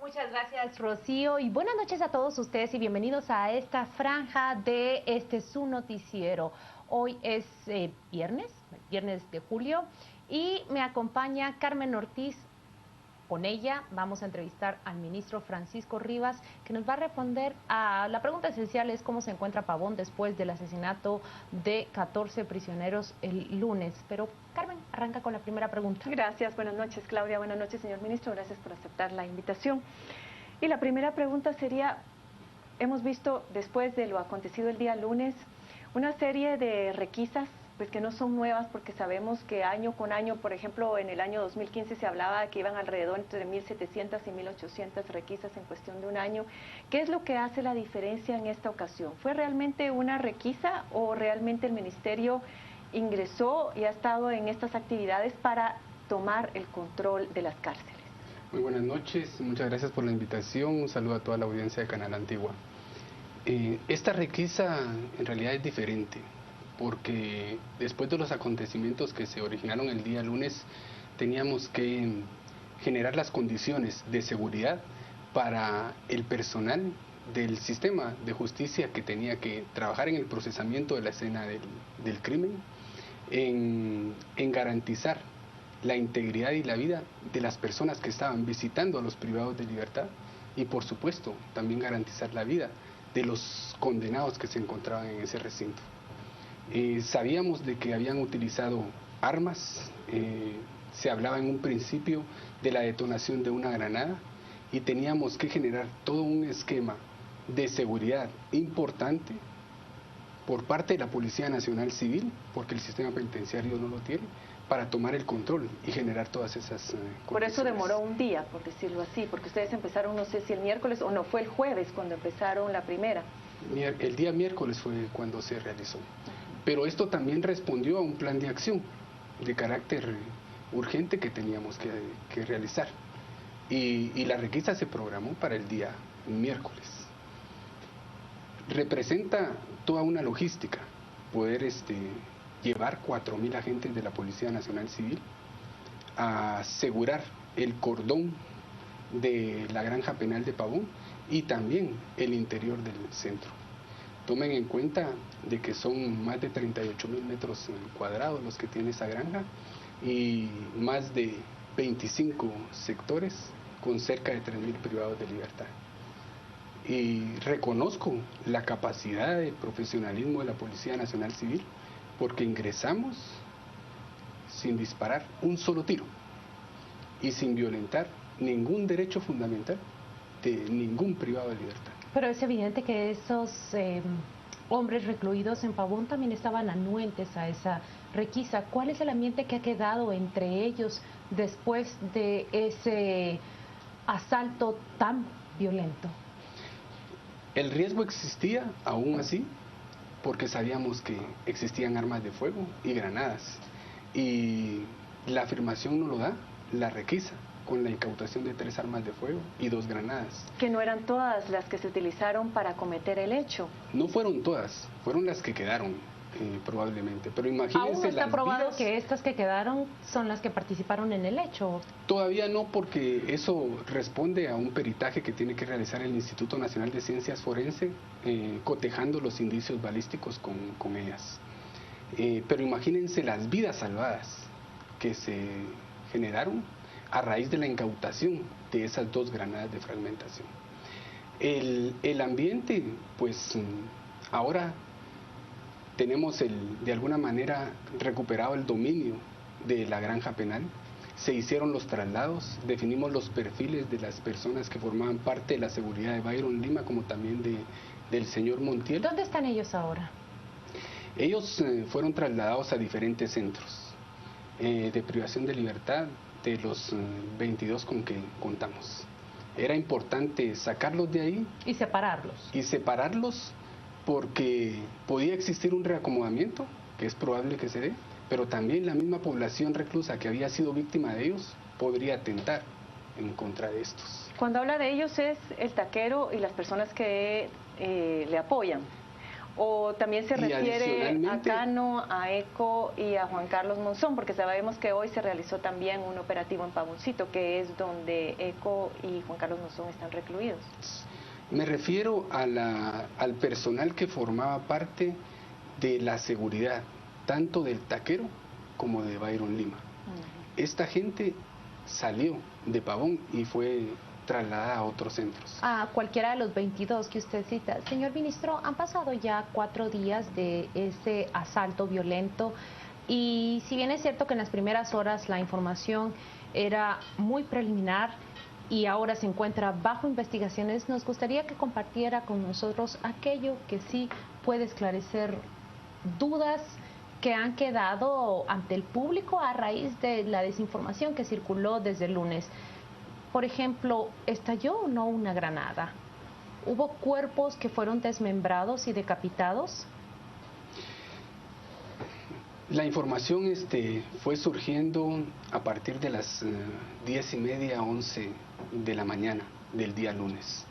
Muchas gracias, Rocío, y buenas noches a todos ustedes y bienvenidos a esta franja de su noticiero. Hoy es viernes de julio, y me acompaña Carmen Ortiz. Con ella vamos a entrevistar al ministro Francisco Rivas, que nos va a responder a la pregunta esencial: es cómo se encuentra Pavón después del asesinato de 14 prisioneros el lunes. Pero Carmen, arranca con la primera pregunta. Gracias, buenas noches Claudia, buenas noches señor ministro, gracias por aceptar la invitación. Y la primera pregunta sería: hemos visto después de lo acontecido el día lunes una serie de requisas, pues que no son nuevas, porque sabemos que año con año, por ejemplo, en el año 2015 se hablaba de que iban alrededor entre 1.700 y 1.800 requisas en cuestión de un año. ¿Qué es lo que hace la diferencia en esta ocasión? ¿Fue realmente una requisa o realmente el ministerio ingresó y ha estado en estas actividades para tomar el control de las cárceles? Muy buenas noches, muchas gracias por la invitación, un saludo a toda la audiencia de Canal Antigua. Esta requisa en realidad es diferente, porque después de los acontecimientos que se originaron el día lunes, teníamos que generar las condiciones de seguridad para el personal del sistema de justicia que tenía que trabajar en el procesamiento de la escena del crimen, en garantizar la integridad y la vida de las personas que estaban visitando a los privados de libertad, y por supuesto también garantizar la vida de los condenados que se encontraban en ese recinto. Sabíamos de que habían utilizado armas, se hablaba en un principio de la detonación de una granada, y teníamos que generar todo un esquema de seguridad importante por parte de la Policía Nacional Civil, porque el sistema penitenciario no lo tiene, para tomar el control y generar todas esas condiciones. Por eso demoró un día, por decirlo así, porque ustedes empezaron, no sé si el miércoles o no, fue el jueves cuando empezaron la primera. El día miércoles fue cuando se realizó. Pero esto también respondió a un plan de acción de carácter urgente que teníamos que realizar. Y la requisa se programó para el día miércoles. Representa toda una logística poder llevar 4.000 agentes de la Policía Nacional Civil a asegurar el cordón de la granja penal de Pavón y también el interior del centro. Tomen en cuenta de que son más de 38.000 metros cuadrados los que tiene esa granja, y más de 25 sectores con cerca de 3.000 privados de libertad. Y reconozco la capacidad de profesionalismo de la Policía Nacional Civil, porque ingresamos sin disparar un solo tiro y sin violentar ningún derecho fundamental de ningún privado de libertad. Pero es evidente que esos hombres recluidos en Pavón también estaban anuentes a esa requisa. ¿Cuál es el ambiente que ha quedado entre ellos después de ese asalto tan violento? El riesgo existía aún así, porque sabíamos que existían armas de fuego y granadas, y la afirmación no lo da la requisa, con la incautación de 3 armas de fuego y 2 granadas. Que no eran todas las que se utilizaron para cometer el hecho. No fueron todas, fueron las que quedaron probablemente, pero imagínense. ¿Aún no está probado vidas, que estas que quedaron son las que participaron en el hecho? Todavía no, porque eso responde a un peritaje que tiene que realizar el Instituto Nacional de Ciencias Forense, cotejando los indicios balísticos con ellas. Pero imagínense las vidas salvadas que se generaron a raíz de la incautación de esas 2 granadas de fragmentación. El ambiente, pues ahora tenemos de alguna manera recuperado el dominio de la granja penal. Se hicieron los traslados, definimos los perfiles de las personas que formaban parte de la seguridad de Byron Lima, como también del señor Montiel. ¿Dónde están ellos ahora? Ellos fueron trasladados a diferentes centros de privación de libertad, de los 22 con que contamos. Era importante sacarlos de ahí y separarlos, porque podía existir un reacomodamiento, que es probable que se dé, pero también la misma población reclusa que había sido víctima de ellos podría atentar en contra de estos. Cuando habla de ellos es el taquero y las personas que le apoyan, ¿O también se Y refiere a adicionalmente, Cano, a Eco y a Juan Carlos Monzón? Porque sabemos que hoy se realizó también un operativo en Pavoncito, que es donde Eco y Juan Carlos Monzón están recluidos. me refiero al personal que formaba parte de la seguridad, tanto del taquero como de Byron Lima. Esta gente salió de Pavón y fue trasladada a otros centros. A cualquiera de los 22 que usted cita. Señor ministro, han pasado ya 4 días de ese asalto violento y si bien es cierto que en las primeras horas la información era muy preliminar y ahora se encuentra bajo investigaciones, nos gustaría que compartiera con nosotros aquello que sí puede esclarecer dudas que han quedado ante el público a raíz de la desinformación que circuló desde el lunes. Por ejemplo, ¿estalló o no una granada? ¿Hubo cuerpos que fueron desmembrados y decapitados? La información fue surgiendo a partir de las 10:30, 11 de la mañana del día lunes.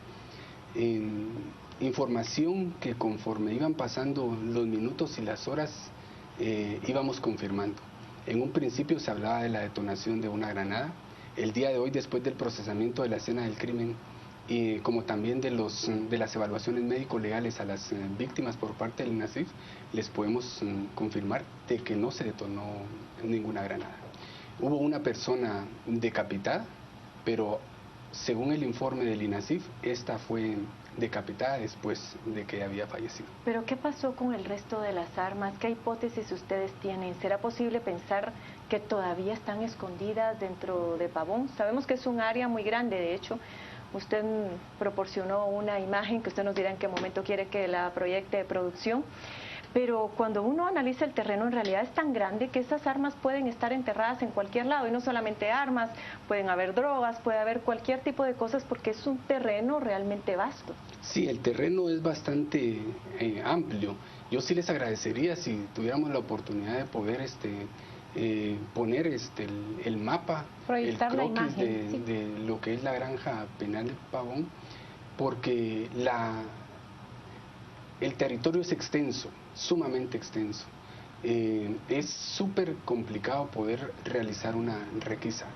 Información que conforme iban pasando los minutos y las horas íbamos confirmando. En un principio se hablaba de la detonación de una granada. El día de hoy, después del procesamiento de la escena del crimen y como también de las evaluaciones médico-legales a las víctimas por parte del INASIF, les podemos confirmar de que no se detonó ninguna granada. Hubo una persona decapitada, pero según el informe del INASIF, esta fue decapitada después de que había fallecido. ¿Pero qué pasó con el resto de las armas? ¿Qué hipótesis ustedes tienen? ¿Será posible pensar que todavía están escondidas dentro de Pavón? Sabemos que es un área muy grande, de hecho, usted proporcionó una imagen que usted nos dirá en qué momento quiere que la proyecte de producción. Pero cuando uno analiza el terreno, en realidad es tan grande que esas armas pueden estar enterradas en cualquier lado. Y no solamente armas, pueden haber drogas, puede haber cualquier tipo de cosas porque es un terreno realmente vasto. Sí, el terreno es bastante amplio. Yo sí les agradecería si tuviéramos la oportunidad de poder poner el mapa, proyectar el la croquis imagen, sí, de lo que es la granja penal de Pavón, porque el territorio es extenso, sumamente extenso. Es súper complicado poder realizar una requisa.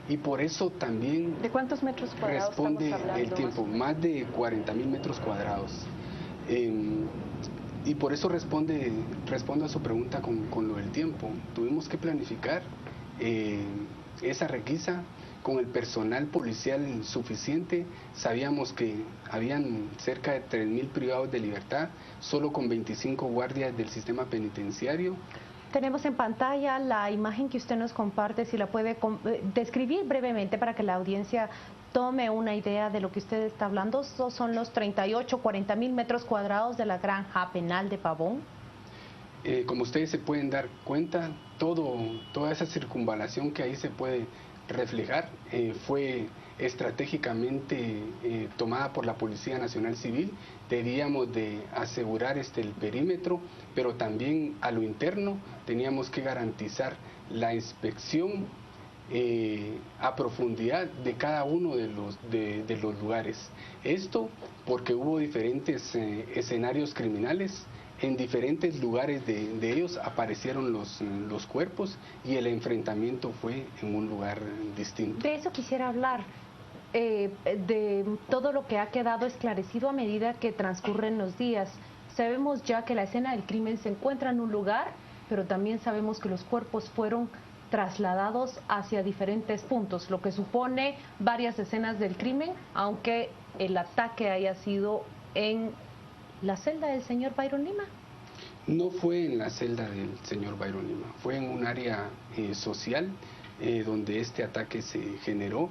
Y por eso también ¿De cuántos metros cuadrados responde estamos hablando, el tiempo, más de 40.000 metros cuadrados. Y por eso respondo a su pregunta con lo del tiempo. Tuvimos que planificar esa requisa con el personal policial suficiente. Sabíamos que habían cerca de 3.000 privados de libertad, solo con 25 guardias del sistema penitenciario. Tenemos en pantalla la imagen que usted nos comparte, si la puede describir brevemente para que la audiencia tome una idea de lo que usted está hablando. Estos son los 40.000 metros cuadrados de la granja penal de Pavón. Como ustedes se pueden dar cuenta, toda esa circunvalación que ahí se puede reflejar fue estratégicamente tomada por la Policía Nacional Civil. Debíamos de asegurar el perímetro, pero también a lo interno teníamos que garantizar la inspección a profundidad de cada uno de los lugares. Esto porque hubo diferentes escenarios criminales. En diferentes lugares de ellos aparecieron los cuerpos y el enfrentamiento fue en un lugar distinto. De eso quisiera hablar, de todo lo que ha quedado esclarecido a medida que transcurren los días. Sabemos ya que la escena del crimen se encuentra en un lugar, pero también sabemos que los cuerpos fueron trasladados hacia diferentes puntos, lo que supone varias escenas del crimen, aunque el ataque haya sido en la celda del señor Byron Lima. No fue en la celda del señor Byron Lima, fue en un área social donde este ataque se generó,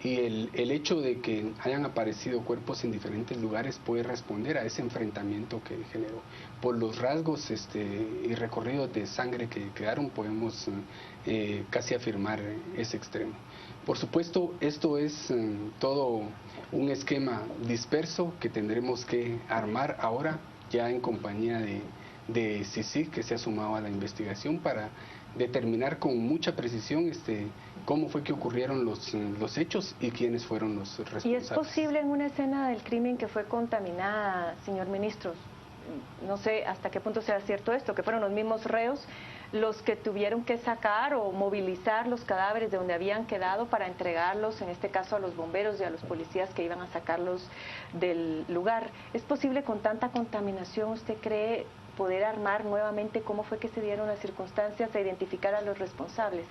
y el hecho de que hayan aparecido cuerpos en diferentes lugares puede responder a ese enfrentamiento que generó. Por los rasgos y recorridos de sangre que quedaron, podemos casi afirmar ese extremo. Por supuesto, esto es todo un esquema disperso que tendremos que armar ahora, ya en compañía de CICIG, que se ha sumado a la investigación, para determinar con mucha precisión cómo fue que ocurrieron los hechos y quiénes fueron los responsables. ¿Y es posible en una escena del crimen que fue contaminada, señor ministro? no sé hasta qué punto sea cierto esto, que fueron los mismos reos los que tuvieron que sacar o movilizar los cadáveres de donde habían quedado para entregarlos, en este caso a los bomberos y a los policías que iban a sacarlos del lugar. ¿Es posible con tanta contaminación, usted cree, poder armar nuevamente cómo fue que se dieron las circunstancias e identificar a los responsables?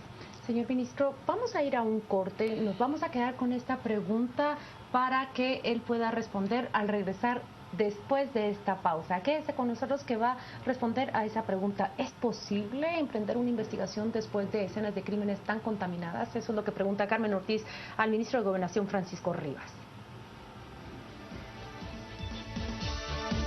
Señor ministro, vamos a ir a un corte, nos vamos a quedar con esta pregunta para que él pueda responder al regresar después de esta pausa. Quédese con nosotros que va a responder a esa pregunta. ¿Es posible emprender una investigación después de escenas de crímenes tan contaminadas? Eso es lo que pregunta Carmen Ortiz al ministro de Gobernación, Francisco Rivas.